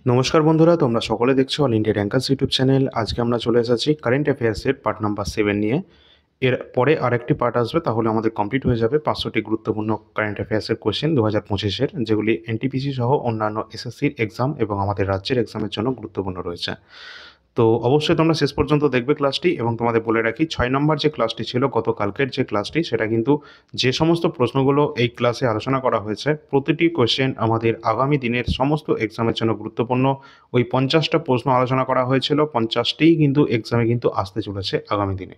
নমস্কার বন্ধুরা, তোমরা সকলে দেখছো all India rankers YouTube channel. আজকে আমরা চলে এসেছি কারেন্ট অ্যাফেয়ার্সের পার্ট নাম্বার 7 নিয়ে। এর পরে আরেকটি পার্ট আসবে, তাহলে আমাদের কমপ্লিট হয়ে যাবে 500টি গুরুত্বপূর্ণ কারেন্ট অ্যাফেয়ার্সের কোয়েশ্চেন 2025-এর, যেগুলি এনটিপিসি সহ অন্যান্য এসএসসির এক্সাম এবং আমাদের রাজ্যের এক্সামের জন্য গুরুত্বপূর্ণ রয়েছে। তো অবশ্যই তোমরা শেষ পর্যন্ত দেখবে ক্লাসটি। এবং তোমাদের বলে রাখি, 6 নম্বর যে ক্লাসটি ছিল গতকালকের যে ক্লাসটি, সেটা কিন্তু যে সমস্ত প্রশ্নগুলো এই ক্লাসে আলোচনা করা হয়েছে, প্রতিটি কোয়েশ্চেন আমাদের আগামী দিনের সমস্ত এক্সামের জন্য গুরুত্বপূর্ণ। ওই 50টা প্রশ্ন আলোচনা করা হয়েছিল, 50টিই কিন্তু এক্সামে কিন্তু আসতে চলেছে আগামী দিনে।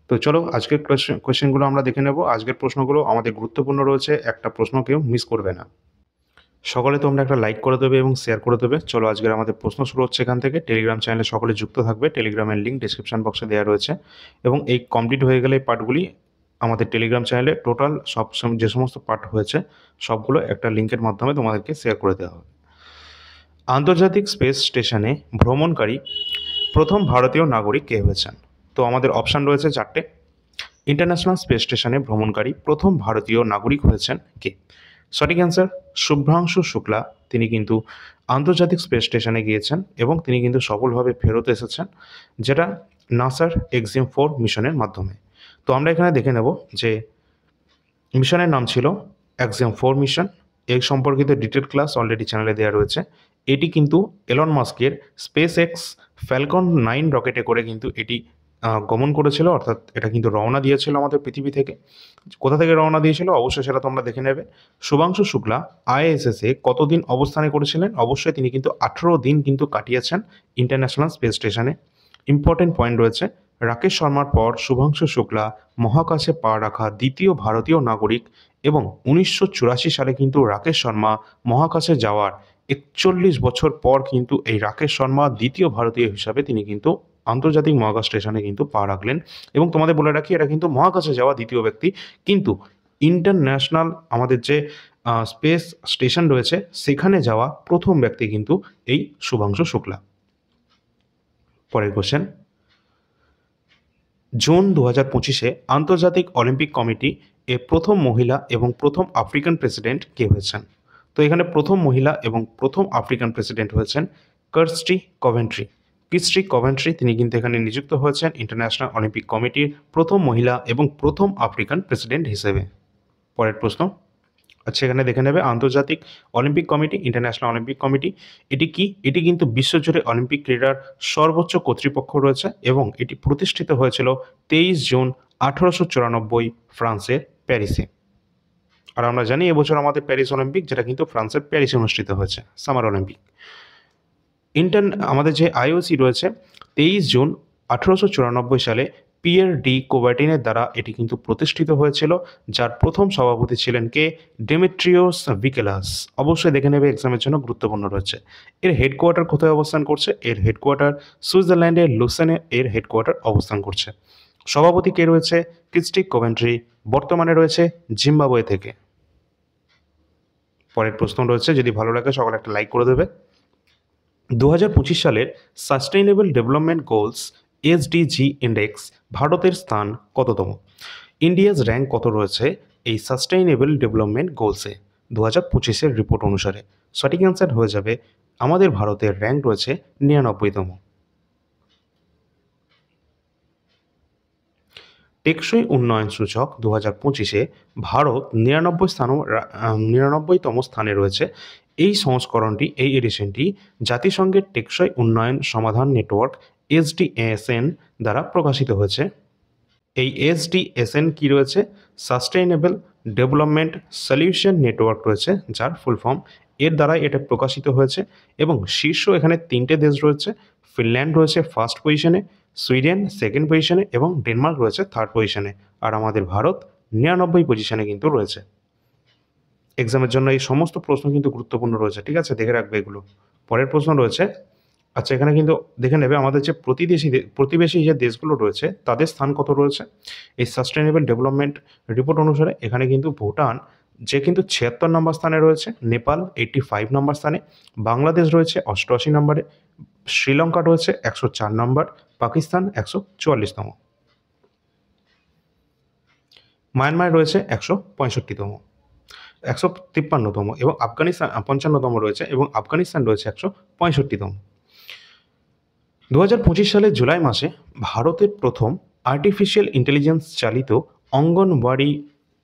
তো চলো আজকের কোয়েশ্চেনগুলো আমরা দেখে নেব। আজকের প্রশ্নগুলো আমাদের গুরুত্বপূর্ণ রয়েছে, একটা প্রশ্ন কেউ মিস করবে না। সকলে তোমরা একটা লাইক করে দেবে এবং শেয়ার করে দেবে। চলো আজকের আমাদের প্রশ্ন শুরু হচ্ছে এখান থেকে। টেলিগ্রাম চ্যানেলে সকলে যুক্ত থাকবে, টেলিগ্রামের লিঙ্ক ডিসক্রিপশন বক্সে দেওয়া রয়েছে। এবং এই কমপ্লিট হয়ে গেলে এই পার্টগুলি আমাদের টেলিগ্রাম চ্যানেলে টোটাল যে সমস্ত পার্ট হয়েছে সবগুলো একটা লিঙ্কের মাধ্যমে তোমাদেরকে শেয়ার করে দেওয়া হবে। আন্তর্জাতিক স্পেস স্টেশনে ভ্রমণকারী প্রথম ভারতীয় নাগরিক কে হয়েছেন? তো আমাদের অপশান রয়েছে 4টে। ইন্টারন্যাশনাল স্পেস স্টেশনে ভ্রমণকারী প্রথম ভারতীয় নাগরিক হয়েছেন কে? সঠিক অ্যান্সার শুভ্রাংশু শুক্লা। তিনি কিন্তু আন্তর্জাতিক স্পেস স্টেশনে গিয়েছেন এবং তিনি কিন্তু সফলভাবে ফেরত এসেছেন, যেটা নাসার এক্সিম 4 মিশনের মাধ্যমে। তো আমরা এখানে দেখে নেব যে মিশনের নাম ছিল এক্সিম 4 মিশন। এই সম্পর্কিত ডিটেল ক্লাস অলরেডি চ্যানেলে দেওয়া রয়েছে। এটি কিন্তু এলন মাস্কের স্পেস এক্স ফ্যালকন 9 রকেটে করে কিন্তু এটি গমন করেছিল, অর্থাৎ এটা কিন্তু রওনা দিয়েছিল আমাদের পৃথিবী থেকে। কোথা থেকে রওনা দিয়েছিল অবশ্যই সেটা তোমরা দেখে নেবে। শুভাংশু শুক্লা আইএসএসে কতদিন অবস্থানে করেছিলেন? অবশ্যই তিনি কিন্তু 18 দিন কিন্তু কাটিয়েছেন ইন্টারন্যাশনাল স্পেস স্টেশনে। ইম্পর্টেন্ট পয়েন্ট রয়েছে, রাকেশ শর্মার পর শুভাংশু শুক্লা মহাকাশে পা রাখা দ্বিতীয় ভারতীয় নাগরিক, এবং 1984 সালে কিন্তু রাকেশ শর্মা মহাকাশে যাওয়ার 41 বছর পর কিন্তু এই রাকেশ শর্মা দ্বিতীয় ভারতীয় হিসাবে তিনি কিন্তু আন্তর্জাতিক মহাকাশ স্টেশনে কিন্তু পা রাখলেন। এবং তোমাদের বলে রাখি, এটা কিন্তু মহাকাশে যাওয়া দ্বিতীয় ব্যক্তি, কিন্তু ইন্টারন্যাশনাল আমাদের যে স্পেস স্টেশন রয়েছে সেখানে যাওয়া প্রথম ব্যক্তি কিন্তু এই শুভাংশু শুক্লা। পরের কোশ্চেন, জুন 2025-এ আন্তর্জাতিক অলিম্পিক কমিটি প্রথম মহিলা এবং প্রথম আফ্রিকান প্রেসিডেন্ট কে হয়েছেন? তো এখানে প্রথম মহিলা এবং প্রথম আফ্রিকান প্রেসিডেন্ট হয়েছেন ক্রিস্টি কভেন্ট্রি। তিনি কিন্তু এখানে নিযুক্ত হয়েছেন ইন্টারন্যাশনাল অলিম্পিক কমিটির প্রথম মহিলা এবং প্রথম আফ্রিকান প্রেসিডেন্ট হিসেবে। পরের প্রশ্ন, আচ্ছা এখানে দেখে নেবে আন্তর্জাতিক Olympic committee, international Olympic committee এটি কি? এটি কিন্তু বিশ্বজুড়ে অলিম্পিক ক্রীড়ার সর্বোচ্চ কর্তৃপক্ষ রয়েছে এবং এটি প্রতিষ্ঠিত হয়েছিল 23 জুন 1894 ফ্রান্সের প্যারিসে। আর আমরা জানি এবছর আমাদের প্যারিস অলিম্পিক, যেটা কিন্তু ফ্রান্সের প্যারিসে অনুষ্ঠিত হয়েছে, সামার অলিম্পিক। আমাদের যে আইওসি রয়েছে 23 জুন 1894 সালে পিয়ের ডি কোবার্টিনের দ্বারা এটি কিন্তু প্রতিষ্ঠিত হয়েছিল, যার প্রথম সভাপতি ছিলেন কে? ডেমিট্রিওস ভিকেলাস। অবশ্যই দেখে নেবে, এক্সামের জন্য গুরুত্বপূর্ণ রয়েছে। এর হেডকোয়ার্টার কোথায় অবস্থান করছে? এর হেডকোয়ার্টার সুইজারল্যান্ডের লুসেনে এর হেডকোয়ার্টার অবস্থান করছে। সভাপতি কে রয়েছে? ক্রিস্টি কভেন্ট্রি, বর্তমানে রয়েছে জিম্বাবুয়ে থেকে। পরের প্রশ্ন রয়েছে, যদি ভালো লাগে সকলে একটা লাইক করে দেবে। 2025 সালের sustainable development goals SDG index ভারতের স্থান কততম? ইন্ডিয়াজ র্যাঙ্ক কত রয়েছে এই সাস্টেইনেবল ডেভেলপমেন্ট গোলসে 2025-এর রিপোর্ট অনুসারে? সঠিক অ্যান্সার হয়ে যাবে, আমাদের ভারতের র্যাঙ্ক রয়েছে 99তম। টেকসই উন্নয়ন সূচক 2025-এ ভারত 99তম স্থানে রয়েছে। এই সংস্করণটি, এই এডিশনটি জাতিসংঘের টেকসই উন্নয়ন সমাধান নেটওয়ার্ক এসডিএসএন দ্বারা প্রকাশিত হয়েছে। এই এসডিএসএন কি রয়েছে? সাস্টেইনেবল ডেভেলপমেন্ট সলিউশন নেটওয়ার্ক রয়েছে, যার ফুল ফর্ম। এর দ্বারা এটা প্রকাশিত হয়েছে এবং শীর্ষ এখানে 3টে দেশ রয়েছে। ফিনল্যান্ড রয়েছে ফার্স্ট পজিশনে, সুইডেন সেকেন্ড পজিশনে এবং ডেনমার্ক রয়েছে থার্ড পজিশনে। আর আমাদের ভারত 99 পজিশনে কিন্তু রয়েছে। এক্সামের জন্য এই সমস্ত প্রশ্ন কিন্তু গুরুত্বপূর্ণ রয়েছে, ঠিক আছে, দেখে রাখবে এগুলো। পরের প্রশ্ন রয়েছে, আচ্ছা এখানে কিন্তু দেখে নেবে আমাদের যে প্রতিবেশী যে দেশগুলো রয়েছে তাদের স্থান কত রয়েছে এই সাস্টেনেবল ডেভেলপমেন্ট রিপোর্ট অনুসারে। এখানে কিন্তু ভুটান যে কিন্তু 76 নম্বর স্থানে রয়েছে, নেপাল 85 নম্বর স্থানে, বাংলাদেশ রয়েছে 88 নম্বরে, শ্রীলঙ্কা রয়েছে 104 নম্বর, পাকিস্তান 144তম, মায়ানমার রয়েছে 165তম। 153তম, এবং আফগানিস্তান 55তম রয়েছে, এবং আফগানিস্তান রয়েছে 165তম। 2025 সালের জুলাই মাসে ভারতের প্রথম আর্টিফিশিয়াল ইন্টেলিজেন্স চালিত অঙ্গনওয়াড়ি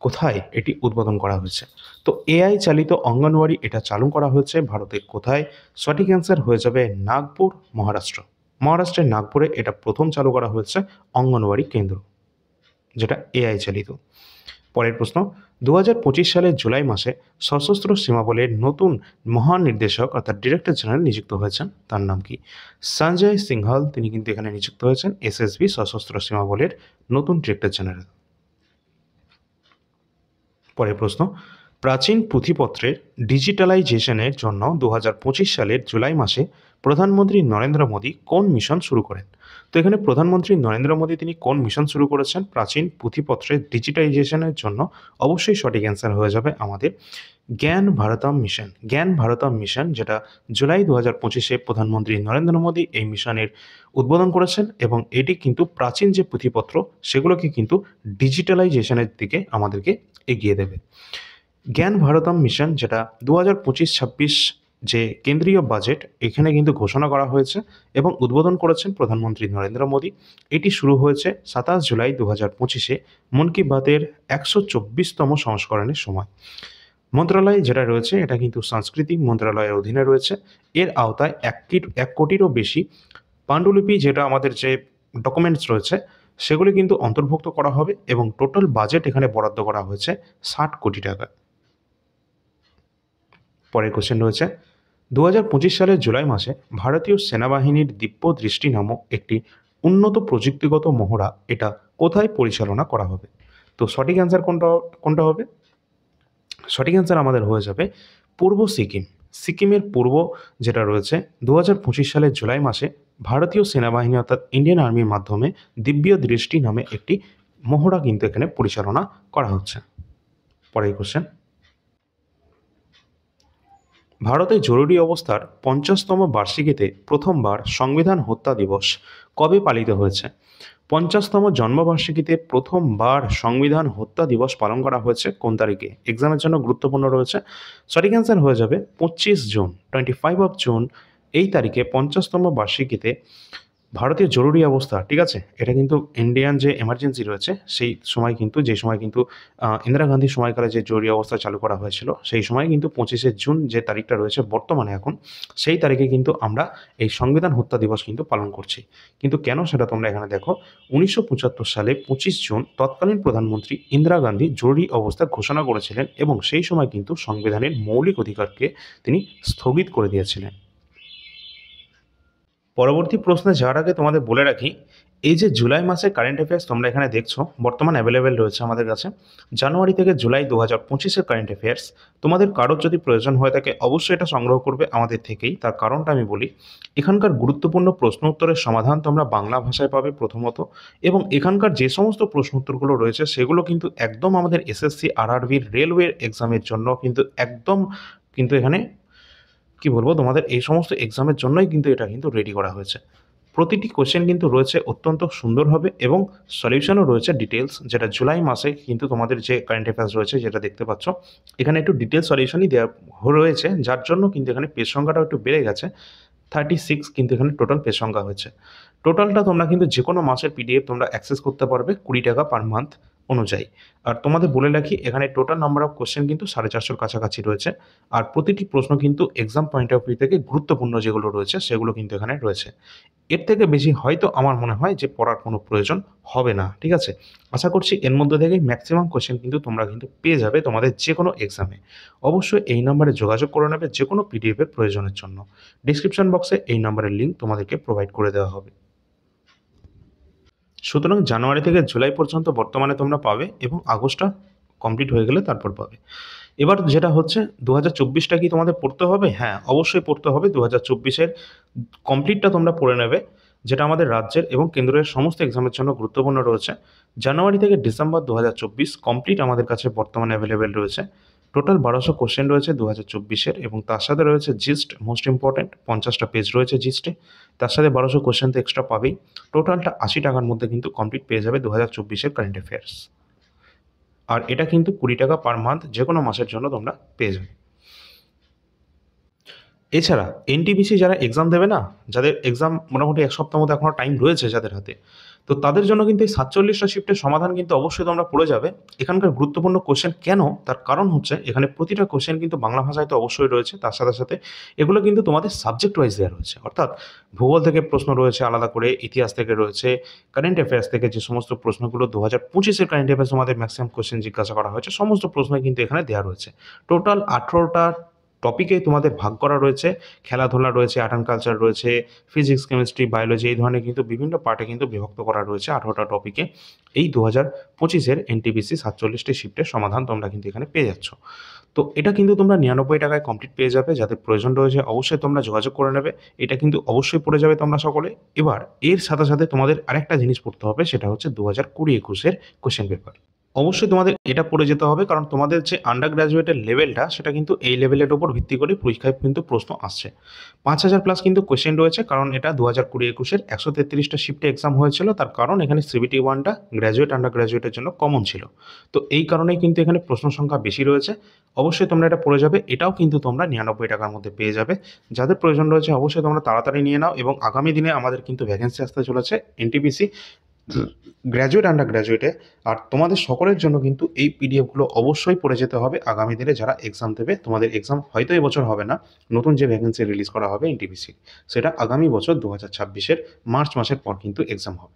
কোথায় এটি উদ্বোধন করা হয়েছে? তো এআই চালিত অঙ্গনওয়াড়ি এটা চালু করা হয়েছে ভারতের কোথায়? সঠিক অ্যান্সার হয়ে যাবে নাগপুর, মহারাষ্ট্র। মহারাষ্ট্রের নাগপুরে এটা প্রথম চালু করা হয়েছে অঙ্গনওয়াড়ি কেন্দ্র, যেটা এআই চালিত। পরের প্রশ্ন, 2025 সালের জুলাই মাসে সশস্ত্র সীমা বলের নতুন মহানির্দেশক অর্থাৎ ডিরেক্টর জেনারেল নিযুক্ত হয়েছেন, তার নাম কি? সঞ্জয় সিংহাল, তিনি কিন্তু এখানে নিযুক্ত হয়েছেন এসএসবি সশস্ত্র সীমা বলের নতুন ডিরেক্টর জেনারেল। পরের প্রশ্ন, প্রাচীন পুঁথিপত্রের ডিজিটালাইজেশনের জন্য 2025 সালের জুলাই মাসে প্রধানমন্ত্রী নরেন্দ্র মোদী কোন মিশন শুরু করেন? তো এখানে প্রধানমন্ত্রী নরেন্দ্র মোদী তিনি কোন মিশন শুরু করেছেন প্রাচীন পুঁথিপত্রের ডিজিটাইজেশনের জন্য? অবশ্যই সঠিক অ্যান্সার হয়ে যাবে আমাদের জ্ঞান ভারতম মিশন। জ্ঞান ভারতম মিশন, যেটা জুলাই 2025-এ প্রধানমন্ত্রী নরেন্দ্র মোদী এই মিশনের উদ্বোধন করেছেন, এবং এটি কিন্তু প্রাচীন যে পুঁথিপত্র সেগুলোকে কিন্তু ডিজিটালাইজেশনের দিকে আমাদেরকে এগিয়ে দেবে। জ্ঞান ভারতম মিশন, যেটা 2025-26 যে কেন্দ্রীয় বাজেট এখানে কিন্তু ঘোষণা করা হয়েছে এবং উদ্বোধন করেছেন প্রধানমন্ত্রী নরেন্দ্র মোদী। এটি শুরু হয়েছে 27 জুলাই 2025-এ মন কি বাতের 124তম সংস্করণের সময়। মন্ত্রণালয় যেটা রয়েছে এটা কিন্তু সংস্কৃতি মন্ত্রণালয়ের অধীনে রয়েছে। এর আওতায় 1 কোটিরও বেশি পাণ্ডুলিপি, যেটা আমাদের যে ডকুমেন্টস রয়েছে সেগুলি কিন্তু অন্তর্ভুক্ত করা হবে, এবং টোটাল বাজেট এখানে বরাদ্দ করা হয়েছে 60 কোটি টাকা। পরের কোশ্চেন রয়েছে, 2025 সালের জুলাই মাসে ভারতীয় সেনাবাহিনীর দিব্য দৃষ্টি নামক একটি উন্নত প্রযুক্তিগত মহড়া এটা কোথায় পরিচালনা করা হবে? তো সঠিক অ্যান্সার কোনটা হবে? সঠিক অ্যান্সার আমাদের হয়ে যাবে পূর্ব সিকিম। সিকিমের পূর্ব যেটা রয়েছে 2025 সালের জুলাই মাসে ভারতীয় সেনাবাহিনী অর্থাৎ ইন্ডিয়ান আর্মির মাধ্যমে দিব্য দৃষ্টি নামে একটি মহড়া কিন্তু এখানে পরিচালনা করা হচ্ছে। পরের কোশ্চেন, ভারতে জরুরি অবস্থার 50তম বার্ষিকীতে প্রথমবার সংবিধান হত্যা দিবস কবে পালিত হয়েছে? 50তম জন্মবার্ষিকীতে প্রথমবার সংবিধান হত্যা দিবস পালন করা হয়েছে কোন তারিখে? এক্সামের জন্য গুরুত্বপূর্ণ রয়েছে। সঠিক অ্যান্সার হয়ে যাবে 25 জুন, 25 জুন। এই তারিখে 50তম বার্ষিকীতে ভারতীয় জরুরি অবস্থা, ঠিক আছে, এটা কিন্তু ইন্ডিয়ান যে এমার্জেন্সি রয়েছে সেই সময় কিন্তু, যে সময় কিন্তু ইন্দিরা গান্ধীর সময়কালে যে জরুরি অবস্থা চালু করা হয়েছিল সেই সময় কিন্তু 25শে জুন যে তারিখটা রয়েছে বর্তমানে এখন, সেই তারিখে কিন্তু আমরা এই সংবিধান হত্যা দিবস কিন্তু পালন করছি। কিন্তু কেন সেটা তোমরা এখানে দেখো, 1975 সালে 25 জুন তৎকালীন প্রধানমন্ত্রী ইন্দিরা গান্ধী জরুরি অবস্থা ঘোষণা করেছিলেন, এবং সেই সময় কিন্তু সংবিধানের মৌলিক অধিকারকে তিনি স্থগিত করে দিয়েছিলেন। পরবর্তী প্রশ্নে যাওয়ার আগে তোমাদের বলে রাখি, এই যে জুলাই মাসের কারেন্ট অ্যাফেয়ার্স তোমরা এখানে দেখছো বর্তমান অ্যাভেলেবেল রয়েছে আমাদের কাছে জানুয়ারি থেকে জুলাই 2025-এর কারেন্ট অ্যাফেয়ার্স। তোমাদের কারোর যদি প্রয়োজন হয়ে থাকে অবশ্যই এটা সংগ্রহ করবে আমাদের থেকেই। তার কারণটা আমি বলি, এখানকার গুরুত্বপূর্ণ প্রশ্ন উত্তরের সমাধান তোমরা বাংলা ভাষায় পাবে প্রথমত, এবং এখানকার যে সমস্ত প্রশ্ন উত্তরগুলো রয়েছে সেগুলো কিন্তু একদম আমাদের এসএসসি আরআরবির রেলওয়ে এক্সামের জন্য কিন্তু একদম কিন্তু এখানে কি বলবো, তোমাদের এই সমস্ত এক্সামের জন্যই কিন্তু এটা কিন্তু রেডি করা হয়েছে। প্রতিটি কোশ্চেন কিন্তু রয়েছে অত্যন্ত সুন্দরভাবে, এবং সলিউশনও রয়েছে ডিটেলস, যেটা জুলাই মাসে কিন্তু তোমাদের যে কারেন্ট অ্যাফেয়ার্স রয়েছে যেটা দেখতে পাচ্ছ এখানে একটু ডিটেলস সলিউশনই দেওয়া রয়েছে, যার জন্য কিন্তু এখানে পেজ সংখ্যাটাও একটু বেড়ে গেছে। 36 কিন্তু এখানে টোটাল পেজ সংখ্যা হয়েছে। টোটালটা তোমরা কিন্তু যে কোনো মাসের পিডিএফ তোমরা অ্যাক্সেস করতে পারবে 20 টাকা পার মান্থ অনুযায়ী। আর তোমাদের বলে রাখি, এখানে টোটাল নাম্বার অফ কোশ্চেন কিন্তু 450-র কাছাকাছি রয়েছে, আর প্রতিটি প্রশ্ন কিন্তু এক্সাম পয়েন্ট অফ ভিউ থেকে গুরুত্বপূর্ণ যেগুলো রয়েছে সেগুলো কিন্তু এখানে রয়েছে। এর থেকে বেশি হয়তো আমার মনে হয় যে পড়ার কোনো প্রয়োজন হবে না, ঠিক আছে। আশা করছি এর মধ্যে থেকেই ম্যাক্সিমাম কোশ্চেন কিন্তু তোমরা কিন্তু পেয়ে যাবে তোমাদের যে কোনো এক্সামে। অবশ্যই এই নাম্বারে যোগাযোগ করে নেবে যে কোনো পিডিএফের প্রয়োজনের জন্য। ডিসক্রিপশন বক্সে এই নাম্বারের লিঙ্ক তোমাদেরকে প্রোভাইড করে দেওয়া হবে। সুতরাং জানুয়ারি থেকে জুলাই পর্যন্ত বর্তমানে তোমরা পাবে, এবং আগস্টটা কমপ্লিট হয়ে গেলে তারপর পাবে। এবার যেটা হচ্ছে 2024টা কি তোমাদের পড়তে হবে? হ্যাঁ, অবশ্যই পড়তে হবে। 2024-এর কমপ্লিটটা তোমরা পড়ে নেবে, যেটা আমাদের রাজ্যের এবং কেন্দ্রের সমস্ত এক্সামের জন্য গুরুত্বপূর্ণ রয়েছে। জানুয়ারি থেকে ডিসেম্বর 2024 কমপ্লিট আমাদের কাছে বর্তমানে অ্যাভেলেবেল রয়েছে। টোটাল 1200 কোশ্চেন রয়েছে 2024-এর, এবং তার সাথে রয়েছে জিস্ট, মোস্ট ইম্পর্টেন্ট 50টা পেজ রয়েছে জিস্টে। তার সাথে 1200 কোশ্চেন তো এক্সট্রা পাবেই। টোটালটা 80 টাকার মধ্যে কিন্তু কমপ্লিট পেয়ে যাবে 2024-এর কারেন্ট অ্যাফেয়ার্স। আর এটা কিন্তু 20 টাকা পার মান্থ যে কোনো মাসের জন্য তোমরা পেয়ে যাবে। এছাড়া এনটিপিসি যারা এক্সাম দেবে না, যাদের এক্সাম মোটামুটি এক সপ্তাহ মতো এখনও টাইম রয়েছে যাদের হাতে, তো তাদের জন্য কিন্তু এই 47টা শিফটের সমাধান কিন্তু অবশ্যই তোমরা পড়ে যাবে। এখানকার গুরুত্বপূর্ণ কোশ্চেন কেন, তার কারণ হচ্ছে এখানে প্রতিটা কোশ্চেন কিন্তু বাংলা ভাষায় তো অবশ্যই রয়েছে, তার সাথে সাথে এগুলো কিন্তু তোমাদের সাবজেক্ট ওয়াইজ দেওয়া রয়েছে। অর্থাৎ ভূগোল থেকে প্রশ্ন রয়েছে আলাদা করে, ইতিহাস থেকে রয়েছে, কারেন্ট অ্যাফেয়ার্স থেকে যে সমস্ত প্রশ্নগুলো 2025-এর কারেন্ট অ্যাফেয়ার্স তোমাদের ম্যাক্সিমাম কোশ্চেন জিজ্ঞাসা করা হয়েছে, সমস্ত প্রশ্ন কিন্তু এখানে দেওয়া রয়েছে। টোটাল 18টা টপিকে তোমাদের ভাগ করা রয়েছে। খেলাধুলা রয়েছে, আর্ট অ্যান্ড কালচার রয়েছে, ফিজিক্স, কেমিস্ট্রি, বায়োলজি, এই ধরনের কিন্তু বিভিন্ন পার্টে কিন্তু বিভক্ত করা রয়েছে 18টা টপিকে। এই 2025-এর এনটিপিসি 47টি শিফটের সমাধান তোমরা কিন্তু এখানে পেয়ে যাচ্ছ। তো এটা কিন্তু তোমরা 99 টাকায় কমপ্লিট পেয়ে যাবে। যাদের প্রয়োজন রয়েছে অবশ্যই তোমরা যোগাযোগ করে নেবে। এটা কিন্তু অবশ্যই পড়ে যাবে তোমরা সকলে। এবার এর সাথে সাথে তোমাদের আরেকটা জিনিস পড়তে হবে, সেটা হচ্ছে 2020-21-এর কোশ্চেন পেপার। অবশ্যই তোমাদের এটা পড়ে যেতে হবে, কারণ তোমাদের যে আন্ডার গ্র্যাজুয়েটের লেভেলটা, সেটা কিন্তু এই লেভেলের ওপর ভিত্তি করে পরীক্ষায় কিন্তু প্রশ্ন আসছে। 5000 প্লাস কিন্তু কোয়েশ্চেন রয়েছে, কারণ এটা 2020-21-এর 133টা শিফটে এক্সাম হয়েছিল। তার কারণ এখানে সিবিটি ওয়ানটা গ্র্যাজুয়েট আন্ডার গ্র্যাজুয়েটের জন্য কমন ছিল। তো এই কারণেই কিন্তু এখানে প্রশ্ন সংখ্যা বেশি রয়েছে। অবশ্যই তোমরা এটা পড়ে যাবে। এটাও কিন্তু তোমরা 99 টাকার মধ্যে পেয়ে যাবে। যাদের প্রয়োজন রয়েছে অবশ্যই তোমরা তাড়াতাড়ি নিয়ে নাও। এবং আগামী দিনে আমাদের কিন্তু ভ্যাকেন্সি আসতে চলেছে এনটিপিসি গ্র্যাজুয়েট আন্ডার গ্র্যাজুয়েটে। আর তোমাদের সকলের জন্য কিন্তু এই পিডিএফগুলো অবশ্যই পড়ে যেতে হবে আগামী দিনে যারা এক্সাম দেবে। তোমাদের এক্সাম হয়তো এবছর হবে না, নতুন যে ভ্যাকেন্সি রিলিজ করা হবে এনটিপিসি, সেটা আগামী বছর 2026-এর মার্চ মাসের পর কিন্তু এক্সাম হবে।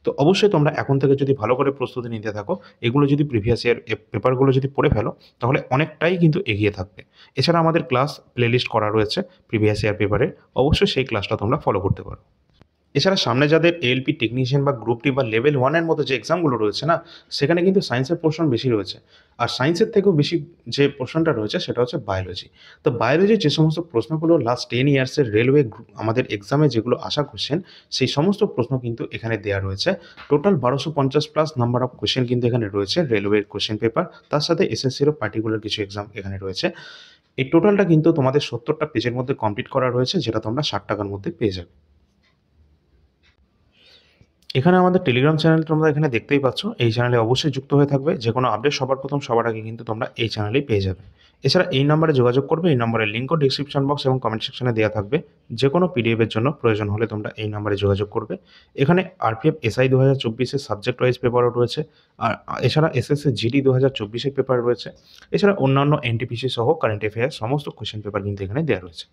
তো অবশ্যই তোমরা এখন থেকে যদি ভালো করে প্রস্তুতি নিতে থাকো, এগুলো যদি প্রিভিয়াস ইয়ার পেপারগুলো যদি পড়ে ফেলো, তাহলে অনেকটাই কিন্তু এগিয়ে থাকবে। এছাড়া আমাদের ক্লাস প্লেলিস্ট করা রয়েছে প্রিভিয়াস ইয়ার পেপারে, অবশ্যই সেই ক্লাসটা তোমরা ফলো করতে পারো। এছাড়া সামনে যাদের এএলপি টেকনিশিয়ান বা গ্রুপ ডি বা লেভেল 1-এর মতো যে এক্সামগুলো রয়েছে না, সেখানে কিন্তু সায়েন্সের পোর্শন বেশি রয়েছে। আর সায়েন্সের থেকেও বেশি যে পোর্শনটা রয়েছে সেটা হচ্ছে বায়োলজি। তো বায়োলজির যে সমস্ত প্রশ্নগুলো লাস্ট 10 ইয়ার্সের রেলওয়ে আমাদের এক্সামে যেগুলো আশা করছেন, সেই সমস্ত প্রশ্ন কিন্তু এখানে দেওয়া রয়েছে। Total 1250 plus number of question কিন্তু এখানে রয়েছে রেলওয়ের কোয়েশ্চেন পেপার, তার সাথে এসএসসিরও পার্টিকুলার কিছু এক্সাম এখানে রয়েছে। এই টোটালটা কিন্তু তোমাদের 70টা পেজের মধ্যে কমপ্লিট করা রয়েছে, যেটা তোমরা 60 টাকার মধ্যে পেয়ে যাবে। এখানে আমাদের টেলিগ্রাম চ্যানেল তোমরা এখানে দেখতেই পাচ্ছ। এই চ্যানেলে অবশ্যই যুক্ত হয়ে থাকবে। যে কোনো আপডেট সবার প্রথম সবার আগে কিন্তু তোমরা এই চ্যানেলেই পেয়ে যাবে। এছাড়া এই নাম্বারে যোগাযোগ করবে। এই নাম্বারের লিঙ্কও ডিসক্রিপশন বক্স এবং কমেন্ট সেকশনে দেওয়া থাকবে। যে কোনো পিডিএফের জন্য প্রয়োজন হলে তোমরা এই নাম্বারে যোগাযোগ করবে। এখানে আরপিএফ এসআই 2024-এর সাবজেক্ট ওয়াইজ পেপারও রয়েছে। আর এছাড়া এসএসসি জিডি 2024-এর পেপার রয়েছে। এছাড়া অন্যান্য এনটিপিসি সহ কারেন্ট অ্যাফেয়ার্স সমস্ত কোয়েশ্চেন পেপার কিন্তু এখানে দেওয়া রয়েছে।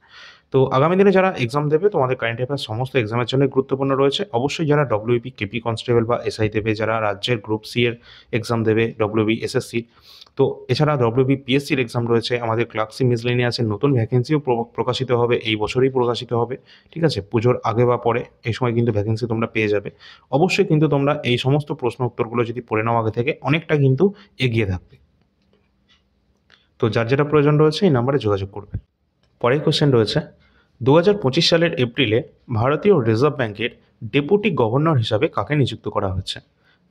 তো আগামী দিনে যারা এক্সাম দেবে, তোমাদের কারেন্ট অ্যাফেয়ার্স সমস্ত এক্সামের জন্য গুরুত্বপূর্ণ রয়েছে। অবশ্যই যারা ডব্লিউবি, কেপি কনস্টেবল বা এসআই দেবে, যারা রাজ্যের গ্রুপ সি এর এক্সাম দেবে, ডব্লিউবি এসএসসি, তো এছাড়া ডব্লিউবি পিএসসির এক্সাম রয়েছে। আমাদের ক্লার্কশিপ মিসলেনিয়াসের নতুন ভ্যাকেন্সিও প্রকাশিত হবে, এই বছরেই প্রকাশিত হবে। ঠিক আছে, পুজোর আগে বা পরে এই সময় কিন্তু ভ্যাকেন্সি তোমরা পেয়ে যাবে। অবশ্যই কিন্তু তোমরা এই সমস্ত প্রশ্ন উত্তরগুলো যদি পড়ে নাও আগে থেকে, অনেকটা কিন্তু এগিয়ে থাকবে। তো যার যেটা প্রয়োজন রয়েছে এই নাম্বারে যোগাযোগ করবে। পরের কোশ্চেন রয়েছে, 2025 সালের এপ্রিলে ভারতীয় রিজার্ভ ব্যাংকের ডেপুটি গভর্নর হিসাবে কাকে নিযুক্ত করা হয়েছে?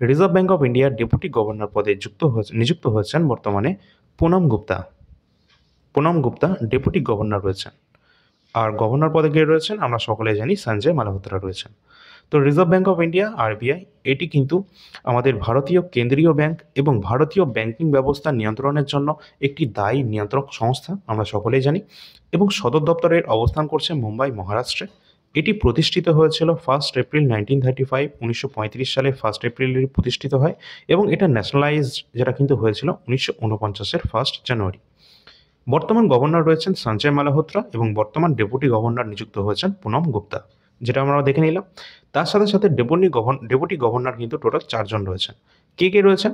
রিজার্ভ ব্যাংক অফ ইন্ডিয়ার ডেপুটি গভর্নর পদে নিযুক্ত হয়েছেন বর্তমানে পুনম গুপ্তা। পুনম গুপ্তা ডেপুটি গভর্নর রয়েছেন। আর গভর্নর পদে কে রয়েছেন আমরা সকলে জানি, সঞ্জয় মালহোত্রা রয়েছেন। তো reserve bank of India RBI, এটি কিন্তু আমাদের ভারতীয় কেন্দ্রীয় ব্যাংক এবং ভারতীয় ব্যাংকিং ব্যবস্থা নিয়ন্ত্রণের জন্য একটি দায়ী নিয়ন্ত্রক সংস্থা, আমরা সকলেই জানি। এবং সদর দপ্তরের অবস্থান করছে মুম্বাই, মহারাষ্ট্রে। এটি প্রতিষ্ঠিত হয়েছিল 1 এপ্রিল 1935, 1935 সালে 1 এপ্রিলেরই প্রতিষ্ঠিত হয়। এবং এটা ন্যাশনালাইজ যেটা কিন্তু হয়েছিল 1949-এর 1 জানুয়ারি। বর্তমান গভর্নর রয়েছেন সঞ্জয় মালহোত্রা এবং বর্তমান ডেপুটি গভর্নর নিযুক্ত হয়েছেন পুনম গুপ্তা, যেটা আমরা দেখে নিলাম। তার সাথে সাথে ডেপুটি গভর্নর কিন্তু টোটাল 4 জন রয়েছেন। কে কে রয়েছেন?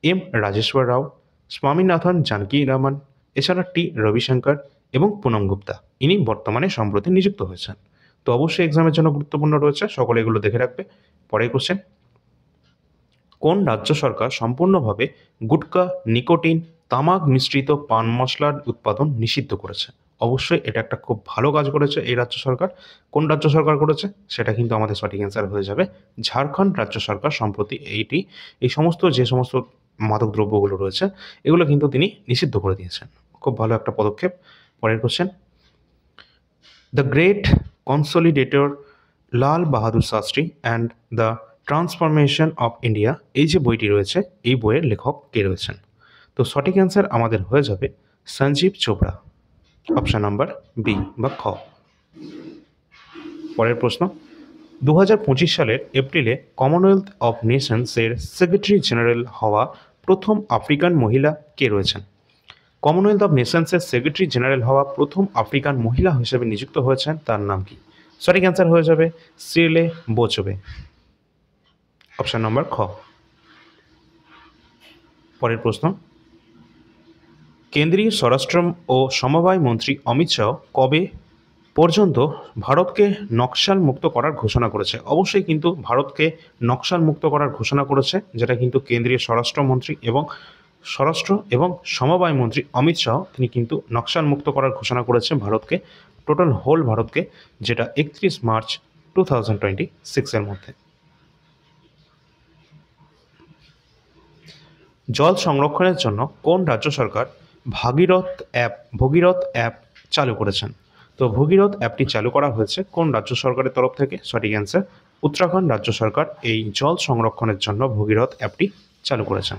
এম রাজেশ্বর রাও, স্বামীনাথন জানকী রামন, এছাড়া টি রবিশঙ্কর এবং পুনম গুপ্তা, ইনি বর্তমানে সম্প্রতি নিযুক্ত হয়েছেন। তো অবশ্যই এক্সামের জন্য গুরুত্বপূর্ণ রয়েছে, সকলে এগুলো দেখে রাখবে। পরের কোশ্চেন, কোন রাজ্য সরকার সম্পূর্ণভাবে গুটকা, নিকোটিন, তামাক মিশ্রিত পান মশলার উৎপাদন নিষিদ্ধ করেছে? অবশ্যই এটা একটা খুব ভালো কাজ করেছে এই রাজ্য সরকার। কোন রাজ্য সরকার করেছে সেটা কিন্তু আমাদের সঠিক অ্যান্সার হয়ে যাবে ঝাড়খণ্ড রাজ্য সরকার। সম্প্রতি এই সমস্ত যে সমস্ত মাদক দ্রব্যগুলো রয়েছে এগুলো কিন্তু তিনি নিষিদ্ধ করে দিয়েছেন। খুব ভালো একটা পদক্ষেপ। পরের question, the great consolidator Lal Bahadur Shastri and the transformation of India এই যে বইটি রয়েছে এই বইয়ের লেখক কে রয়েছেন? তো সঠিক অ্যান্সার আমাদের হয়ে যাবে Sanjeev Chopra, option number B বা খ। পরের প্রশ্ন, 2025 সালের এপ্রিলে কমনওয়েলথ অফ নেশনসের সেক্রেটারি জেনারেল হওয়া প্রথম আফ্রিকান মহিলা কে রয়েছেন? কমনওয়েলথ অফ নেশনসের সেক্রেটারি জেনারেল হওয়া প্রথম আফ্রিকান মহিলা হিসেবে নিযুক্ত হয়েছেন, তার নাম কি? সঠিক অ্যান্সার হয়ে যাবে সিরিলে বোচবে, অপশান নম্বর খ। পরের প্রশ্ন, কেন্দ্রীয় স্বরাষ্ট্র ও সমবায় মন্ত্রী অমিত শাহ কবে পর্যন্ত ভারতকে নকশাল মুক্ত করার ঘোষণা করেছে? অবশ্যই কিন্তু ভারতকে নকশাল মুক্ত করার ঘোষণা করেছে, যেটা কিন্তু কেন্দ্রীয় স্বরাষ্ট্রমন্ত্রী এবং স্বরাষ্ট্র এবং সমবায় মন্ত্রী অমিত শাহ তিনি কিন্তু নকশাল মুক্ত করার ঘোষণা করেছে ভারতকে, টোটাল হোল ভারতকে, যেটা 31 মার্চ 2026-এর মধ্যে। জল সংরক্ষণের জন্য কোন রাজ্য সরকার ভগীরথ অ্যাপ চালু করেছেন? তো ভগীরথ অ্যাপটি চালু করা হয়েছে কোন রাজ্য সরকারের তরফ থেকে? সঠিক অ্যান্সার উত্তরাখণ্ড রাজ্য সরকার এই জল সংরক্ষণের জন্য ভগীরথ অ্যাপটি চালু করেছেন।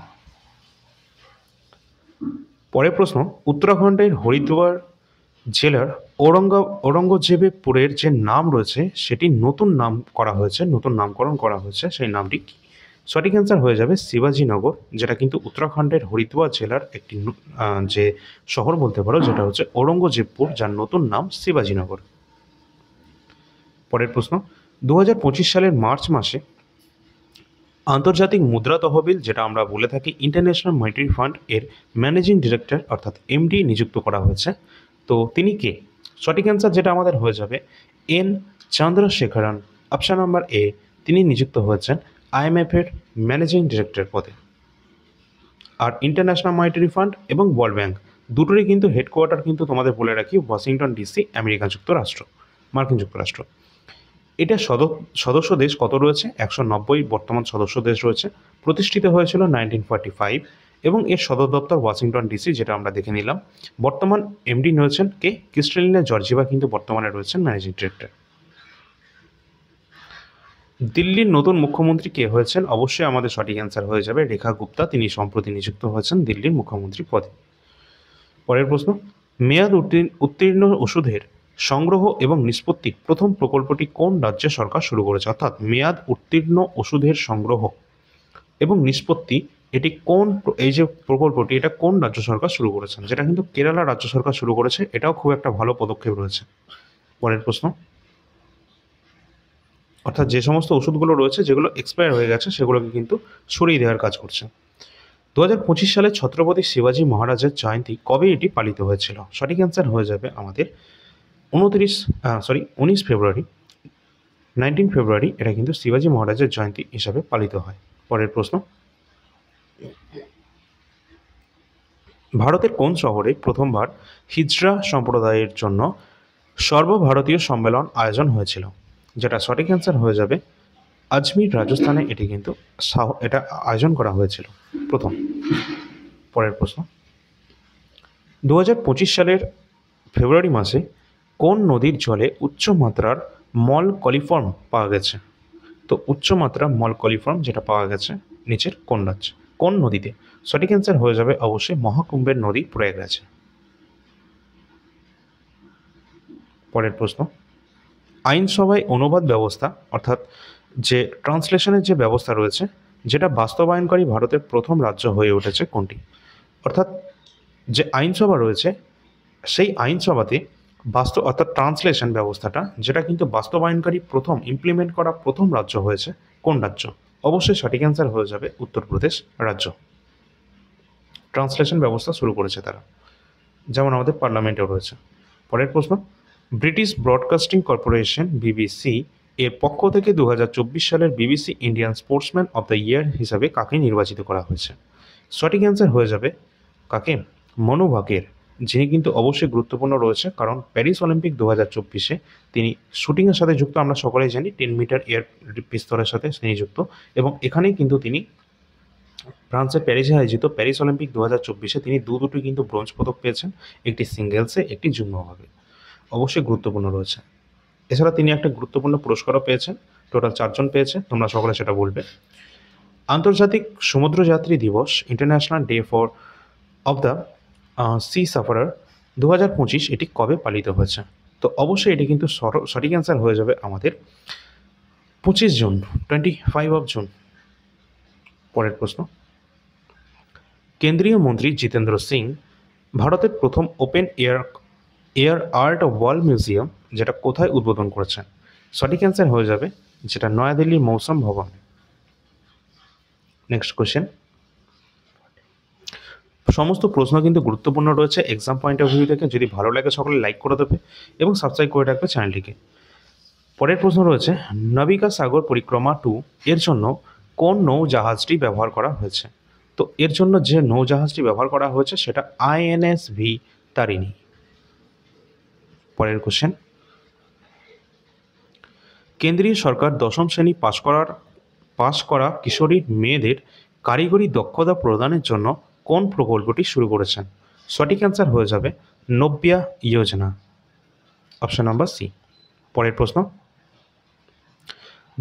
পরের প্রশ্ন, উত্তরাখণ্ডের হরিদ্বার জেলার ঔরঙ্গজেবপুরের যে নাম রয়েছে সেটি নতুন নামকরণ করা হয়েছে, সেই নামটি কি? সঠিক অ্যান্সার হয়ে যাবে শিবাজীনগর, যেটা কিন্তু উত্তরাখণ্ডের হরিদ্বার জেলার একটি যে শহর বলতে পারো, যেটা হচ্ছে ঔরঙ্গজেবপুর, যার নতুন নাম শিবাজীনগর। পরের প্রশ্ন, 2025 সালের মার্চ মাসে আন্তর্জাতিক মুদ্রা তহবিল, যেটা আমরা বলে থাকি ইন্টারন্যাশনাল মনিটারি ফান্ড, এর ম্যানেজিং ডিরেক্টর অর্থাৎ এমডি নিযুক্ত করা হয়েছে, তো তিনি কে? সঠিক অ্যান্সার যেটা আমাদের হয়ে যাবে N Chandrasekaran, option number A, তিনি নিযুক্ত হয়েছেন IMF এর ম্যানেজিং ডিরেক্টর পদে। আর ইন্টারন্যাশনাল মনিটারি ফান্ড এবং ওয়ার্ল্ড ব্যাংক দুটোরই কিন্তু হেডকোয়ার্টার কিন্তু তোমাদের বলে রাখি ওয়াশিংটন ডিসি, মার্কিন যুক্তরাষ্ট্র। এটা সদস্য দেশ কত রয়েছে? 190 বর্তমান সদস্য দেশ রয়েছে। প্রতিষ্ঠিত হয়েছিল 1945 এবং এর সদর দপ্তর ওয়াশিংটন ডিসি, যেটা আমরা দেখে নিলাম। বর্তমান এমডি রয়েছেন কে? ক্রিস্টালিনা জর্জিভা কিন্তু বর্তমানে রয়েছেন ম্যানেজিং ডিরেক্টর। দিল্লির নতুন মুখ্যমন্ত্রী কে হয়েছেন? অবশ্যই আমাদের সঠিক অ্যান্সার হয়ে যাবে রেখা গুপ্তা, তিনি সম্প্রতি নিযুক্ত হয়েছেন দিল্লির মুখ্যমন্ত্রী পদে। পরের প্রশ্ন, মেয়াদ উত্তীর্ণ ওষুধের সংগ্রহ এবং নিষ্পত্তি প্রথম প্রকল্পটি কোন রাজ্য সরকার শুরু করেছে? অর্থাৎ মেয়াদ উত্তীর্ণ ওষুধের সংগ্রহ এবং নিষ্পত্তি এই যে প্রকল্পটি, এটা কোন রাজ্য সরকার শুরু করেছেন? যেটা কিন্তু কেরালা রাজ্য সরকার শুরু করেছে, এটাও খুব একটা ভালো পদক্ষেপ রয়েছে। পরের প্রশ্ন, অর্থাৎ যে সমস্ত ওষুধগুলো রয়েছে যেগুলো এক্সপায়ার হয়ে গেছে সেগুলোকে কিন্তু সরিয়ে দেওয়ার কাজ করছে। 2025 সালে ছত্রপতি শিবাজী মহারাজের জয়ন্তী কবে এটি পালিত হয়েছিল? সঠিক অ্যান্সার হয়ে যাবে আমাদের 19 ফেব্রুয়ারি, 19 ফেব্রুয়ারি এটা কিন্তু শিবাজী মহারাজের জয়ন্তী হিসাবে পালিত হয়। পরের প্রশ্ন, ভারতের কোন শহরে প্রথমবার হিজড়া সম্প্রদায়ের জন্য সর্বভারতীয় সম্মেলন আয়োজন হয়েছিল? যেটা সঠিক অ্যান্সার হয়ে যাবে আজমির, রাজস্থানে এটি কিন্তু এটা আয়োজন করা হয়েছিল প্রথম। পরের প্রশ্ন, 2025 সালের ফেব্রুয়ারি মাসে কোন নদীর জলে উচ্চমাত্রার মল কলিফর্ম পাওয়া গেছে? তো উচ্চমাত্রার মল কলিফর্ম যেটা পাওয়া গেছে নিচের কোন নদীতে? সঠিক অ্যান্সার হয়ে যাবে অবশ্যই মহাকুম্ভের নদী প্রয়াগরাজে। পরের প্রশ্ন, আইনসভায় অনুবাদ ব্যবস্থা অর্থাৎ যে ট্রান্সলেশনের যে ব্যবস্থা রয়েছে, যেটা বাস্তবায়নকারী ভারতের প্রথম রাজ্য হয়ে উঠেছে কোনটি? অর্থাৎ যে আইনসভা রয়েছে সেই আইনসভাতে অর্থাৎ ট্রান্সলেশন ব্যবস্থাটা যেটা কিন্তু বাস্তবায়নকারী ইমপ্লিমেন্ট করা প্রথম রাজ্য হয়েছে কোন রাজ্য? অবশ্যই সঠিক অ্যান্সার হয়ে যাবে উত্তরপ্রদেশ রাজ্য। ট্রান্সলেশন ব্যবস্থা শুরু করেছে তারা, যেমন আমাদের পার্লামেন্টেও রয়েছে। পরের প্রশ্ন, ব্রিটিশ ব্রডকাস্টিং কর্পোরেশন BBC এর পক্ষ থেকে 2024 সালের BBC Indian sportsman of the year হিসাবে কাকে নির্বাচিত করা হয়েছে? সঠিক অ্যান্সার হয়ে যাবে কাকে? মনু ভাকের, যিনি কিন্তু অবশ্যই গুরুত্বপূর্ণ রয়েছে, কারণ প্যারিস অলিম্পিক 2024-এ তিনি শুটিংয়ের সাথে যুক্ত, আমরা সকলেই জানি 10 মিটার এয়ার পিস্তলের সাথে তিনি যুক্ত, এবং এখানেই কিন্তু তিনি ফ্রান্সের প্যারিসে আয়োজিত প্যারিস অলিম্পিক 2024-এ তিনি দুটি কিন্তু ব্রোঞ্জ পদক পেয়েছেন, একটি সিঙ্গেলসে, একটি যুগ্মভাবে, অবশ্যই গুরুত্বপূর্ণ রয়েছে। এছাড়া তিনি একটা গুরুত্বপূর্ণ পুরস্কারও পেয়েছেন, টোটাল 4 জন পেয়েছে, তোমরা সকলে সেটা বলবে। আন্তর্জাতিক সমুদ্রযাত্রী দিবস, international day for of the sea sufferer 2025 এটি কবে পালিত হয়েছে? তো অবশ্যই এটি কিন্তু সঠিক অ্যান্সার হয়ে যাবে আমাদের 25 জুন, 25 জুন। পরের প্রশ্ন, কেন্দ্রীয় মন্ত্রী জিতেন্দ্র সিং ভারতের প্রথম open air art world museum যেটা কোথায় উদ্বোধন করেছেন? সঠিক অ্যান্সার হয়ে যাবে যেটা নয়াদিল্লির মৌসুম ভবন। নেক্সট কোয়েশ্চেন, সমস্ত প্রশ্ন কিন্তু গুরুত্বপূর্ণ রয়েছে এক্সাম পয়েন্ট অফ ভিউ থেকে। যদি ভালো লাগে সকলে লাইক করে দেবে এবং সাবস্ক্রাইব করে রাখবে চ্যানেলটিকে। পরের প্রশ্ন রয়েছে, নাবিকা সাগর পরিক্রমা 2 এর জন্য কোন নৌজাহাজটি ব্যবহার করা হয়েছে? তো এর জন্য যে নৌজাহাজটি ব্যবহার করা হয়েছে সেটা INSV তারিণী। পরের কোশ্চেন, কেন্দ্রীয় সরকার দশম শ্রেণী পাশ করা কিশোরী মেয়েদের কারিগরি দক্ষতা প্রদানের জন্য কোন প্রকল্পটি শুরু করেছেন? সঠিক অ্যান্সার হয়ে যাবে নব্যা যোজনা, অপশন নাম্বার সি। পরের প্রশ্ন,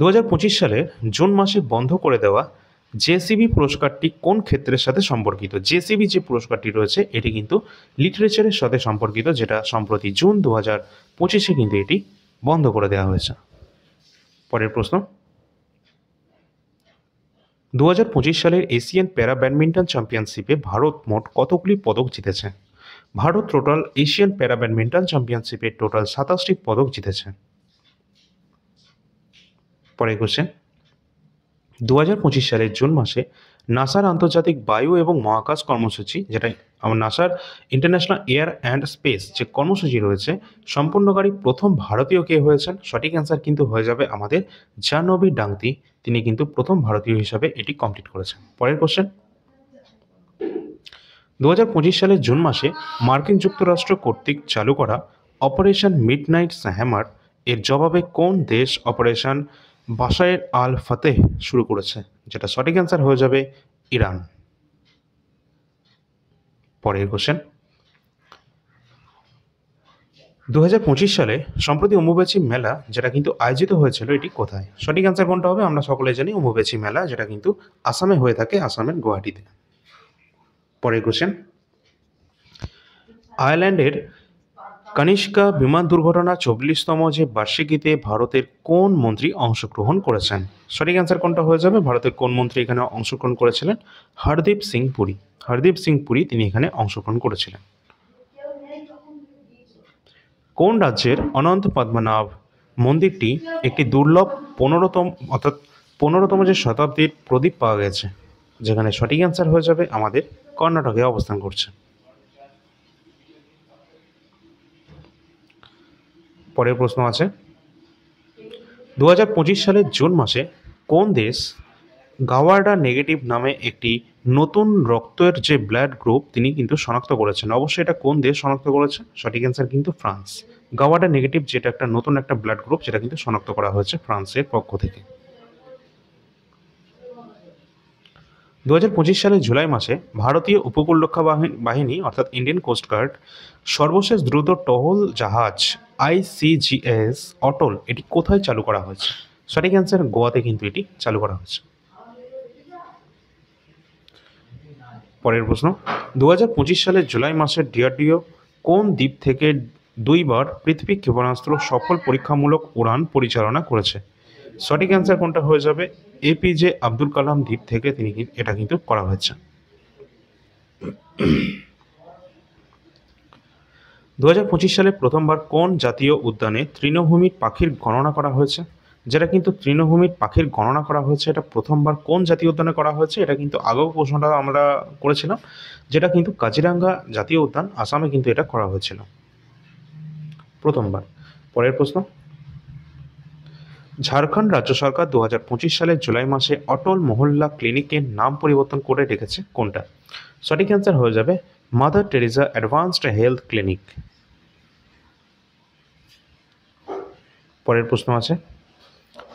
2025 সালের জুন মাসে বন্ধ করে দেওয়া জেসিবি পুরস্কারটি কোন ক্ষেত্রের সাথে সম্পর্কিত? জেসিবি যে পুরস্কারটি রয়েছে এটি কিন্তু লিটারেচারের সাথে সম্পর্কিত, যেটা সম্প্রতি জুন 2025 কিন্তু এটি বন্ধ করে দেওয়া হয়েছে। পরের প্রশ্ন, 2025 সালের এশিয়ান প্যারা ব্যাডমিন্টন চ্যাম্পিয়নশিপে ভারত মোট কতগুলি পদক জিতেছে? ভারত টোটাল এশিয়ান প্যারা ব্যাডমিন্টন চ্যাম্পিয়নশিপে টোটাল 27টি পদক জিতেছে। পরের কোশ্চেন, 2025 সালের জুন মাসে নাসার আন্তর্জাতিক বায়ু এবং মহাকাশ কর্মসূচি, যেটা আমার নাসার ইন্টারন্যাশনাল এয়ার অ্যান্ড স্পেস যে কর্মসূচি রয়েছে, সম্পূর্ণকারী প্রথম ভারতীয় কে হয়েছেন? সঠিক অ্যান্সার কিন্তু হয়ে যাবে আমাদের জাহ্নবী ডাংতি। তিনি কিন্তু প্রথম ভারতীয় হিসাবে এটি কমপ্লিট করেছেন। পরের কোশ্চেন, 2025 সালের জুন মাসে মার্কিন যুক্তরাষ্ট্র কর্তৃক চালু করা অপারেশন মিডনাইট হ্যামার এর জবাবে কোন দেশ অপারেশন বাশার আল ফাতেহ শুরু করেছে? যেটা সঠিক অ্যান্সার হয়ে যাবে ইরান। পরের কোশ্চেন, 2025 সালে সম্প্রতি অম্বুবাচী মেলা যেটা কিন্তু আয়োজিত হয়েছিল এটি কোথায়? সঠিক অ্যান্সার কোনটা হবে? আমরা সকলে জানি অম্বুবাচী মেলা, যেটা কিন্তু আসামে হয়ে থাকে, আসামের গুয়াহাটিতে। পরের কোশ্চেন, আয়ারল্যান্ডের কনিষ্কা বিমান দুর্ঘটনা 44তম যে বার্ষিকীতে ভারতের কোন মন্ত্রী অংশগ্রহণ করেছেন? সঠিক অ্যান্সার কোনটা হয়ে যাবে? ভারতের কোন মন্ত্রী এখানে অংশগ্রহণ করেছিলেন? হরদীপ সিং পুরী। হরদীপ সিং পুরী তিনি এখানে অংশগ্রহণ করেছিলেন। কোন রাজ্যের অনন্ত পদ্মনাভ মন্দিরটি একটি দুর্লভ 15তম যে শতাব্দীর প্রদীপ পাওয়া গেছে? যেখানে সঠিক অ্যান্সার হয়ে যাবে আমাদের কর্ণাটকে অবস্থান করছে। পরের প্রশ্ন আছে, 2025 সালের জুন মাসে কোন দেশ গাওয়ার্ডা নেগেটিভ নামে একটি নতুন রক্তের যে ব্লাড গ্রুপ তিনি কিন্তু শনাক্ত করেছেন? অবশ্যই এটা কোন দেশ শনাক্ত করেছে? সঠিক অ্যান্সার কিন্তু ফ্রান্স। গাওয়ার্ডা নেগেটিভ যেটা একটা নতুন একটা ব্লাড গ্রুপ, যেটা কিন্তু শনাক্ত করা হয়েছে ফ্রান্সের পক্ষ থেকে। 2025 সালের জুলাই মাসে ভারতীয় উপকূলরক্ষা বাহিনী অর্থাৎ ইন্ডিয়ান কোস্টগার্ড সর্বশেষ দ্রুত টহল জাহাজ ICGS অটল এটি কোথায় চালু করা হয়েছে? সঠিক অ্যান্সার গোয়াতে কিন্তু এটি চালু করা হয়েছে। পরের প্রশ্ন, 2025 সালের জুলাই মাসে ডিআরডিও কোন দ্বীপ থেকে 2বার পৃথিবী ক্ষেপণাস্ত্র সফল পরীক্ষামূলক উড়ান পরিচালনা করেছে? সঠিক অ্যান্সার কোনটা হয়ে যাবে? APJ আব্দুল কালাম দ্বীপ থেকে এটা কিন্তু করা হয়েছে। 2025 সালে প্রথমবার কোন জাতীয় উদ্যানে তৃণভূমির পাখির গণনা করা হয়েছে? যেটা কিন্তু তৃণভূমির পাখির গণনা করা হয়েছে এটা প্রথমবার কোন জাতীয় উদ্যানে করা হয়েছে? এটা কিন্তু আগেও প্রশ্নটা আমরা করেছিলাম, যেটা কিন্তু কাজিরাঙ্গা জাতীয় উদ্যান আসামে কিন্তু এটা করা হয়েছিল প্রথমবার। পরের প্রশ্ন, ঝাড়খণ্ড রাজ্য সরকার 2025 সালের জুলাই মাসে অটল মহল্লা ক্লিনিকের নাম পরিবর্তন করে রেখেছে কোনটা? সঠিক অ্যান্সার হয়ে যাবে mother Teresa advanced health clinic. পরের প্রশ্ন আছে,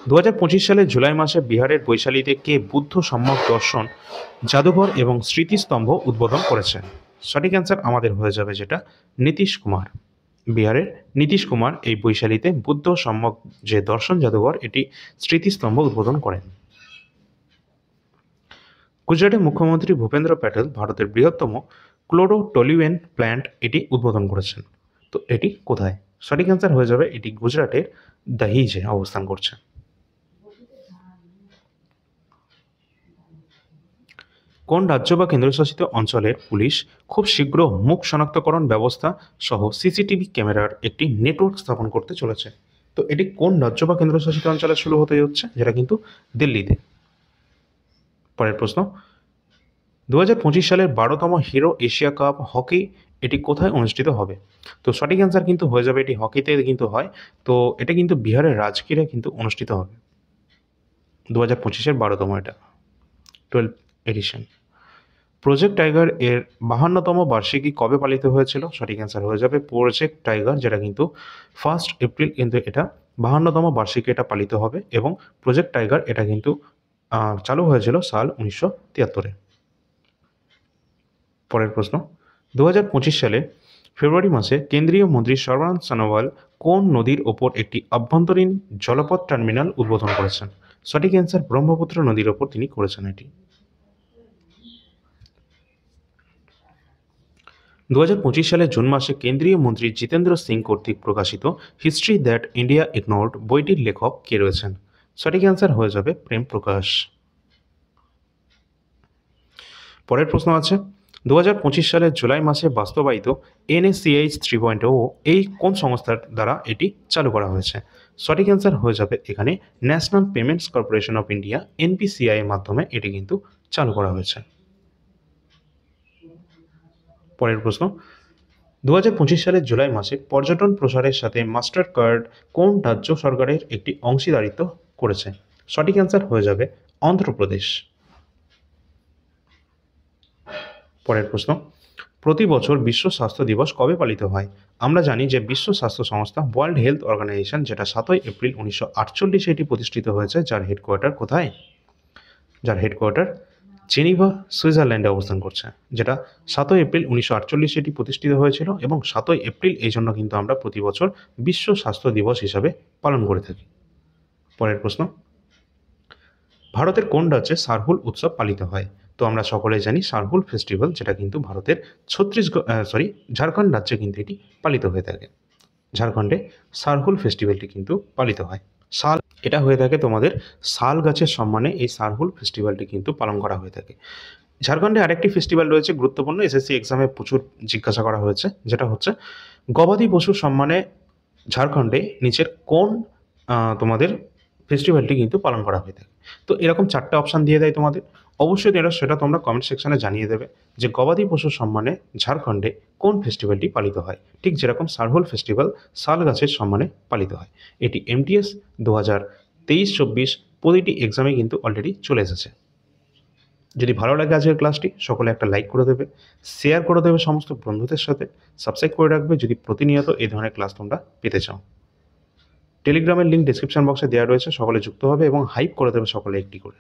2025 সালের জুলাই মাসে বিহারের বৈশালীতে কে বুদ্ধ সম্যক দর্শন জাদুঘর এবং স্মৃতিস্তম্ভ উদ্বোধন করেছেন? সঠিক অ্যান্সার আমাদের হয়ে যাবে যেটা নীতিশ কুমার। বিহারের নীতিশ কুমার এই বৈশালীতে বুদ্ধ সম্যক যে দর্শন জাদুঘর এটি স্মৃতিস্তম্ভ উদ্বোধন করেন। গুজরাটের মুখ্যমন্ত্রী ভূপেন্দ্র প্যাটেল ভারতের বৃহত্তম ক্লোরোটলিউয়েন প্ল্যান্ট এটি উদ্বোধন করেছেন। তো এটি কোথায়? সঠিক অ্যান্সার হয়ে যাবে এটি গুজরাটের দাহিজে অবস্থান করছে। কোন রাজ্য বা কেন্দ্রশাসিত অঞ্চলের পুলিশ খুব শীঘ্র মুখ শনাক্তকরণ ব্যবস্থা সহ সিসিটিভি ক্যামেরার একটি নেটওয়ার্ক স্থাপন করতে চলেছে? তো এটি কোন রাজ্য বা কেন্দ্রশাসিত অঞ্চলে শুরু হতে যাচ্ছে, যেটা কিন্তু দিল্লিতে। পরের প্রশ্ন, 2025 সালের 12তম হিরো এশিয়া কাপ হকি এটি কোথায় অনুষ্ঠিত হবে? তো সঠিক অ্যান্সার কিন্তু হয়ে যাবে এটি হকিতে কিন্তু হয়। তো এটা কিন্তু বিহারের রাজগীরে কিন্তু অনুষ্ঠিত হবে। 2025-এর 12তম এটা 12th এডিশন। প্রজেক্ট টাইগার এর 52তম বার্ষিকী কবে পালিত হয়েছিল? সঠিক অ্যান্সার হয়ে যাবে প্রজেক্ট টাইগার, যেটা কিন্তু 1 এপ্রিল কিন্তু এটা 52তম বার্ষিকী এটা পালিত হবে। এবং প্রজেক্ট টাইগার এটা কিন্তু চালু হয়েছিল সাল 1973-এ। পরের প্রশ্ন, 2025 সালে ফেব্রুয়ারি মাসে কেন্দ্রীয় মন্ত্রী সর্বানন্দ সোনোয়াল কোন নদীর ওপর একটি আভ্যন্তরীণ জলপথ টার্মিনাল উদ্বোধন করেছেন? সঠিক অ্যান্সার ব্রহ্মপুত্র নদীর ওপর তিনি করেছেন এটি। 2025 সালের জুন মাসে কেন্দ্রীয় মন্ত্রী জিতেন্দ্র সিং কর্তৃক প্রকাশিত হিস্ট্রি দ্যাট ইন্ডিয়া ইগনোর্ড বইটির লেখক কে রয়েছেন? সঠিক অ্যান্সার হয়ে যাবে প্রেম প্রকাশ। পরের প্রশ্ন আছে, 2025 সালের জুলাই মাসে বাস্তবায়িত NSCH 3.0 এই কোন সংস্থার দ্বারা এটি চালু করা হয়েছে? সঠিক অ্যান্সার হয়ে যাবে এখানে national payments corporation of India NPCI এর মাধ্যমে এটি কিন্তু চালু করা হয়েছে। পরের প্রশ্ন, 2025 সালের জুলাই মাসে পর্যটন প্রসারের সাথে মাস্টার কার্ড কোন রাজ্য সরকারের একটি অংশীদারিত্ব করেছে? সঠিক অ্যান্সার হয়ে যাবে অন্ধ্রপ্রদেশ। পরের প্রশ্ন, প্রতি বছর বিশ্ব স্বাস্থ্য দিবস কবে পালিত হয়? আমরা জানি যে বিশ্ব স্বাস্থ্য সংস্থা ওয়ার্ল্ড হেলথ অর্গানাইজেশন যেটা 7 এপ্রিল 1948 এটি প্রতিষ্ঠিত হয়েছে, যার হেডকোয়ার্টার কোথায়? যার হেডকোয়ার্টার জেনিভা সুইজারল্যান্ডে অবস্থান করছে, যেটা 7 এপ্রিল 1948 এটি প্রতিষ্ঠিত হয়েছিল। এবং 7 এপ্রিল এই জন্য কিন্তু আমরা প্রতি বছর বিশ্ব স্বাস্থ্য দিবস হিসাবে পালন করে থাকি। পরের প্রশ্ন, ভারতের কোন রাজ্যে সারহুল উৎসব পালিত হয়? তো আমরা সকলে জানি সারহুল ফেস্টিভ্যাল, যেটা কিন্তু ভারতের ঝাড়খণ্ড রাজ্যে কিন্তু এটি পালিত হয়ে থাকে। ঝাড়খণ্ডে সারহুল ফেস্টিভ্যালটি কিন্তু পালিত হয়। এটা হয়ে থাকে তোমাদের শাল গাছের সম্মানে এই সারহুল ফেস্টিভ্যালটি কিন্তু পালন করা হয়ে থাকে। ঝাড়খণ্ডে আরেকটি ফেস্টিভ্যাল রয়েছে গুরুত্বপূর্ণ, এসএসসি এক্সামে প্রচুর জিজ্ঞাসা করা হয়েছে, যেটা হচ্ছে গবাদি পশুর সম্মানে ঝাড়খণ্ডে নিচের কোন তোমাদের ফেস্টিভ্যালটি কিন্তু পালন করা হয়ে থাকে। তো এরকম 4টে অপশান দিয়ে দেয় তোমাদের, অবশ্যই সেটা তোমরা কমেন্ট সেকশানে জানিয়ে দেবে যে গবাদি পশুর সম্মানে ঝাড়খণ্ডে কোন ফেস্টিভ্যালটি পালিত হয়। ঠিক যেরকম সারহুল ফেস্টিভ্যাল শাল গাছের সম্মানে পালিত হয়। এটি MTS 2023-24 প্রতিটি এক্সামে কিন্তু অলরেডি চলে এসেছে। যদি ভালো লাগে আজকের ক্লাসটি, সকলে একটা লাইক করে দেবে, শেয়ার করে দেবে সমস্ত বন্ধুদের সাথে, সাবস্ক্রাইব করে রাখবে যদি প্রতিনিয়ত এই ধরনের ক্লাস তোমরা পেতে চাও। টেলিগ্রামের লিঙ্ক ডেসক্রিপশন বক্সে দেওয়া রয়েছে, সকলে যুক্ত হবে এবং হাইপ করে দেবে সকলে একটি করে।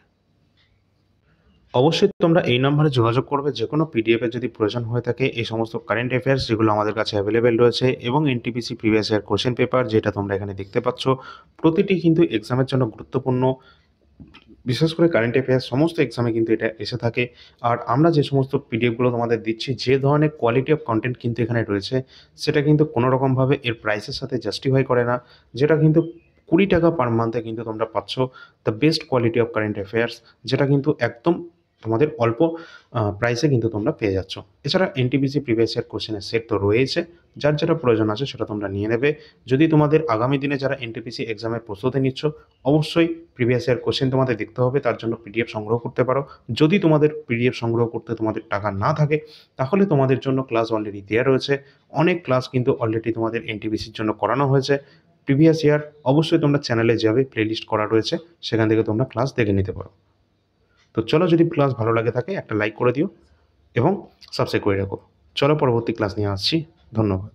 অবশ্যই তোমরা এই নম্বরে যোগাযোগ করবে যে কোনো পিডিএফের যদি প্রয়োজন হয়ে থাকে। এই সমস্ত কারেন্ট অ্যাফেয়ার্স যেগুলো আমাদের কাছে অ্যাভেলেবেল রয়েছে এবং NTPC previous year question paper যেটা তোমরা এখানে দেখতে পাচ্ছ, প্রতিটি কিন্তু এক্সামের জন্য গুরুত্বপূর্ণ। বিশেষ করে কারেন্ট অ্যাফেয়ার্স সমস্ত এক্সামে কিন্তু এটা এসে থাকে। আর আমরা যে সমস্ত পিডিএফগুলো তোমাদের দিচ্ছি, যে ধরনের কোয়ালিটি অফ কন্টেন্ট কিন্তু এখানে রয়েছে, সেটা কিন্তু কোনোরকমভাবে এর প্রাইসের সাথে জাস্টিফাই করে না। যেটা কিন্তু 20 টাকা পার মান্থে কিন্তু তোমরা পাচ্ছ the best quality of current affairs, যেটা কিন্তু একদম তোমাদের অল্প প্রাইসে কিন্তু তোমরা পেয়ে যাচ্ছ। এছাড়া এনটিপিসি প্রিভিয়াস ইয়ার কোশ্চেনের সেট তো রয়েছে, যার যেটা প্রয়োজন আছে সেটা তোমরা নিয়ে নেবে। যদি তোমাদের আগামী দিনে যারা এনটিপিসি এক্সামের প্রস্তুতি নিচ্ছ, অবশ্যই প্রিভিয়াস ইয়ার কোশ্চেন তোমাদের দেখতে হবে, তার জন্য পিডিএফ সংগ্রহ করতে পারো। যদি তোমাদের পিডিএফ সংগ্রহ করতে তোমাদের টাকা না থাকে, তাহলে তোমাদের জন্য ক্লাস অলরেডি দেওয়া রয়েছে। অনেক ক্লাস কিন্তু অলরেডি তোমাদের এনটিপিসির জন্য করানো হয়েছে প্রিভিয়াস ইয়ার। অবশ্যই তোমরা চ্যানেলে যাবে, প্লেলিস্ট করা রয়েছে, সেখান থেকে তোমরা ক্লাস দেখে নিতে পারো। তো চলো, যদি ক্লাস ভালো লাগে থাকে একটা লাইক করে দিও এবং সাবস্ক্রাইব করে রাখো। চলো পরবর্তী ক্লাস নিয়ে আসছি। ধন্যবাদ।